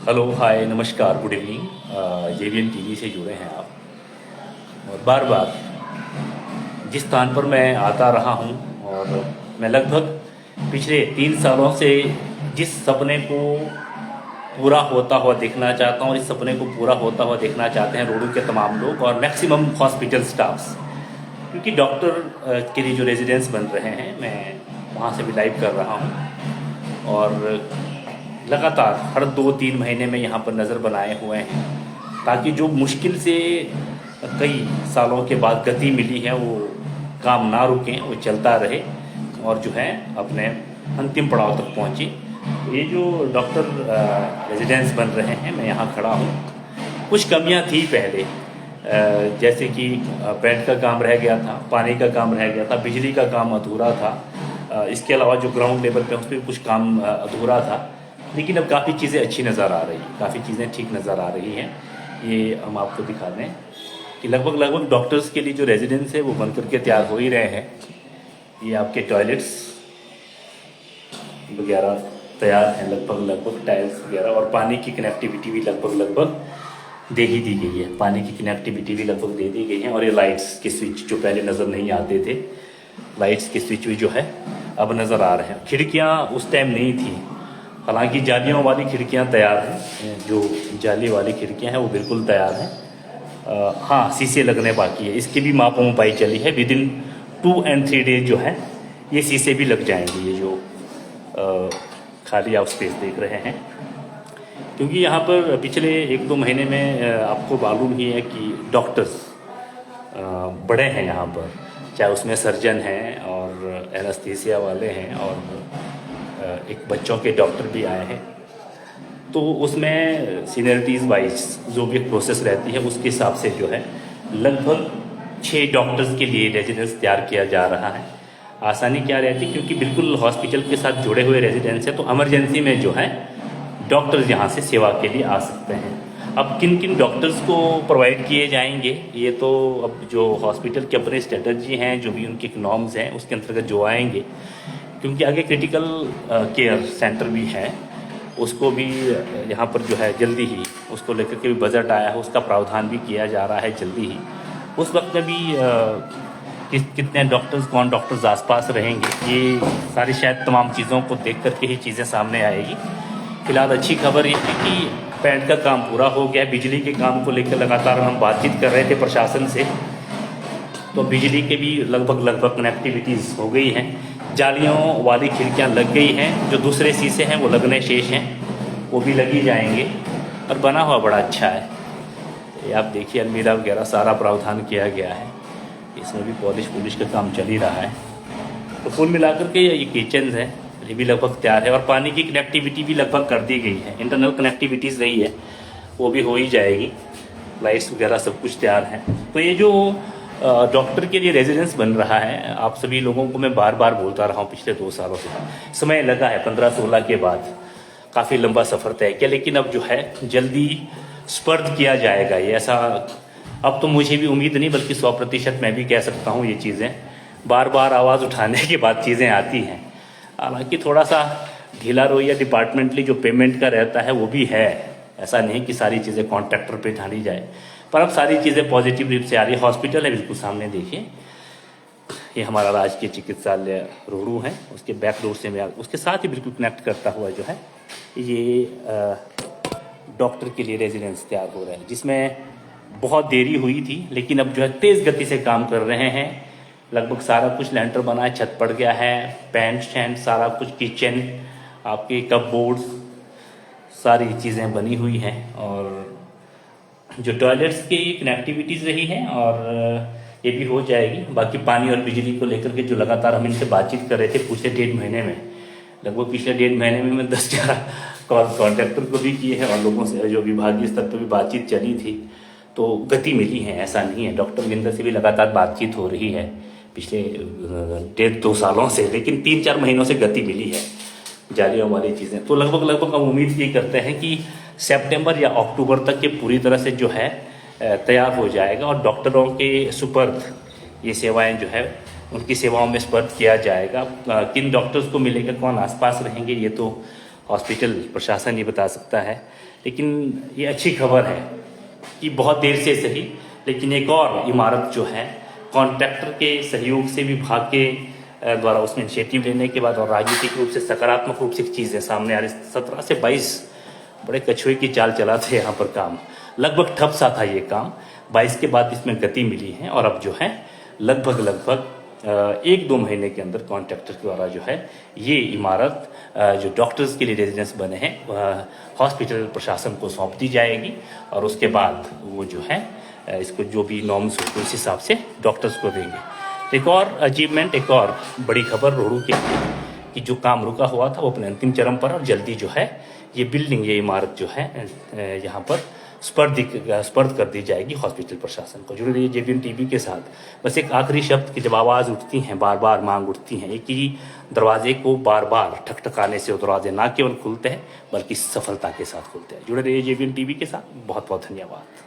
Hello hi नमस्कार good evening. JVN TV से जुड़े हैं आप। और बार बार जिस स्थान पर मैं आता रहा हूँ और मैं लगभग पिछले 3 सालों से जिस सपने को पूरा होता हुआ देखना चाहता हूँ और इस सपने को पूरा होता हुआ देखना चाहते हैं रोडू के तमाम लोग और मैक्सिमम हॉस्पिटल स्टाफ्स। क्योंकि डॉक्टर के लिए जो रेजिडेंस बन रहे हैं मैं वहाँ से भी लाइव कर रहा हूँ और लगातार हर 2-3 महीने में यहाँ पर नज़र बनाए हुए हैं ताकि जो मुश्किल से कई सालों के बाद गति मिली है वो काम ना रुकें, वो चलता रहे और जो है अपने अंतिम पड़ाव तक पहुँचे। ये जो डॉक्टर रेजिडेंस बन रहे हैं मैं यहाँ खड़ा हूँ। कुछ कमियाँ थी पहले, जैसे कि बेड का काम रह गया था, पानी का काम रह गया था, बिजली का काम अधूरा था, इसके अलावा जो ग्राउंड लेवल पे उस पर कुछ काम अधूरा था। लेकिन अब काफ़ी चीज़ें अच्छी नज़र आ रही हैं, काफ़ी चीज़ें ठीक नज़र आ रही हैं। ये हम आपको दिखा दें कि लगभग डॉक्टर्स के लिए जो रेजिडेंस है वो बन करके तैयार हो ही रहे हैं। ये आपके टॉयलेट्स वगैरह तैयार हैं, लगभग टाइल्स वगैरह, और पानी की कनेक्टिविटी भी लगभग दे ही दी गई है। पानी की कनेक्टिविटी भी लगभग दे दी गई है। और ये लाइट्स के स्विच जो पहले नज़र नहीं आते थे, लाइट्स के स्विच भी जो है अब नज़र आ रहे हैं। खिड़कियाँ उस टाइम नहीं थी, हालांकि जालियों वाली खिड़कियां तैयार हैं। जो जाली वाली खिड़कियां हैं वो बिल्कुल तैयार हैं। हाँ, शीशे लगने बाकी है, इसकी भी मापों पाई चली है। विद इन 2 and 3 डेज जो है ये शीशे भी लग जाएंगे। ये जो खाली आप स्पेस देख रहे हैं, क्योंकि यहाँ पर पिछले 1-2 महीने में आपको मालूम ही है कि डॉक्टर्स बड़े हैं यहाँ पर, चाहे उसमें सर्जन हैं और एनेस्थीसिया वाले हैं और एक बच्चों के डॉक्टर भी आए हैं। तो उसमें सीनियरिटीज़ वाइज जो भी प्रोसेस रहती है उसके हिसाब से जो है लगभग 6 डॉक्टर्स के लिए रेजिडेंस तैयार किया जा रहा है। आसानी क्या रहती है, क्योंकि बिल्कुल हॉस्पिटल के साथ जुड़े हुए रेजिडेंस है, तो इमरजेंसी में जो है डॉक्टर्स यहाँ से सेवा के लिए आ सकते हैं। अब किन किन डॉक्टर्स को प्रोवाइड किए जाएंगे ये तो अब जो हॉस्पिटल के अपने स्ट्रेटजी हैं, जो भी उनके नॉर्म्स हैं उसके अंतर्गत जो आएंगे, क्योंकि आगे क्रिटिकल केयर सेंटर भी है, उसको भी यहाँ पर जो है जल्दी ही उसको लेकर के भी बजट आया है, उसका प्रावधान भी किया जा रहा है जल्दी ही। उस वक्त में भी कितने डॉक्टर्स, कौन डॉक्टर्स आसपास रहेंगे, ये सारी शायद तमाम चीज़ों को देख करके ही चीज़ें सामने आएगी। फिलहाल अच्छी खबर ये है कि पैड का काम पूरा हो गया है। बिजली के काम को लेकर लगातार हम बातचीत कर रहे थे प्रशासन से, तो बिजली के भी लगभग कनेक्टिविटीज़ हो गई हैं। जालियों वाली खिड़कियां लग गई हैं, जो दूसरे शीशे हैं वो लगने शेष हैं, वो भी लगी जाएंगे और बना हुआ बड़ा अच्छा है। ये आप देखिए अलमीरा वगैरह सारा प्रावधान किया गया है, इसमें भी पॉलिश का काम चल ही रहा है। तो कुल मिलाकर के ये किचन है, ये भी लगभग तैयार है और पानी की कनेक्टिविटी भी लगभग कर दी गई है। इंटरनल कनेक्टिविटीज़ रही है वो भी हो ही जाएगी, लाइट्स वगैरह सब कुछ तैयार है। तो ये जो डॉक्टर के लिए रेजिडेंस बन रहा है, आप सभी लोगों को मैं बार बार बोलता रहा हूँ पिछले 2 सालों से, समय लगा है 15-16 के बाद, काफ़ी लंबा सफ़र तय किया, लेकिन अब जो है जल्दी स्पर्ध किया जाएगा ये। ऐसा अब तो मुझे भी उम्मीद नहीं, बल्कि 100% मैं भी कह सकता हूँ ये चीज़ें बार बार आवाज़ उठाने के बाद चीज़ें आती हैं। हालांकि थोड़ा सा ढीला रोइया डिपार्टमेंटली जो पेमेंट का रहता है वो भी है, ऐसा नहीं कि सारी चीज़ें कॉन्ट्रैक्टर पे ढाली जाए, पर अब सारी चीज़ें पॉजिटिव रूप से आ रही है। हॉस्पिटल है बिल्कुल सामने, देखिए ये हमारा राजकीय चिकित्सालय रोहड़ू है, उसके बैक डोर से मैं उसके साथ ही बिल्कुल कनेक्ट करता हुआ जो है ये डॉक्टर के लिए रेजिडेंस तैयार हो रहा है, जिसमें बहुत देरी हुई थी, लेकिन अब जो है तेज़ गति से काम कर रहे हैं। लगभग सारा कुछ लेंटर बना है, छत पड़ गया है, पैंट स्टैंड सारा कुछ, किचन, आपके कपबोर्ड्स, सारी चीज़ें बनी हुई हैं। और जो टॉयलेट्स की कनेक्टिविटीज़ रही हैं और ये भी हो जाएगी। बाकी पानी और बिजली को लेकर के जो लगातार हम इनसे बातचीत कर रहे थे पिछले 1.5 महीने में, लगभग पिछले 1.5 महीने में मैं 10-11 कॉन्ट्रैक्टर को भी किए हैं और लोगों से जो विभागीय स्तर पर भी बातचीत चली थी, तो गति मिली है, ऐसा नहीं है। डॉक्टर विंदर से भी लगातार बातचीत हो रही है पिछले 1.5-2 सालों से, लेकिन 3-4 महीनों से गति मिली है जालियों वाली चीज़ें। तो लगभग हम उम्मीद ये करते हैं कि सितंबर या अक्टूबर तक ये पूरी तरह से जो है तैयार हो जाएगा और डॉक्टरों के सुपर्द ये सेवाएं जो है उनकी सेवाओं में स्पर्ध किया जाएगा। किन डॉक्टर्स को मिलेगा, कौन आसपास रहेंगे, ये तो हॉस्पिटल प्रशासन ये बता सकता है। लेकिन ये अच्छी खबर है कि बहुत देर से सही, लेकिन एक और इमारत जो है कॉन्ट्रैक्टर के सहयोग से, विभाग के द्वारा उसमें इनिशिएटिव लेने के बाद और राजनीतिक रूप से सकारात्मक रूप से चीज़ें सामने आ रही। 17 से 22 बड़े कछुए की चाल चला थे यहाँ पर काम, लगभग ठप सा था ये काम। 22 के बाद इसमें गति मिली है और अब जो है लगभग 1-2 महीने के अंदर कॉन्ट्रैक्टर के द्वारा जो है ये इमारत जो डॉक्टर्स के लिए रेजिडेंस बने हैं वह हॉस्पिटल प्रशासन को सौंप दी जाएगी और उसके बाद वो जो है इसको जो भी नॉर्म्स होते हैं उस हिसाब से डॉक्टर्स को देंगे। एक और अचीवमेंट, एक और बड़ी खबर रोहड़ू के लिए कि जो काम रुका हुआ था वो अपने अंतिम चरण पर, और जल्दी जो है ये बिल्डिंग, ये इमारत जो है यहाँ पर स्पर्ध कर दी जाएगी हॉस्पिटल प्रशासन को। जुड़े रहिए JVN टीवी के साथ। बस एक आखिरी शब्द की जब आवाज़ उठती हैं, बार बार मांग उठती हैं, एक ही दरवाजे को बार बार ठकठकाने से वो दरवाजे ना केवल खुलते हैं बल्कि सफलता के साथ खुलते हैं। जुड़े रहिए JVN टीवी के साथ। बहुत बहुत धन्यवाद।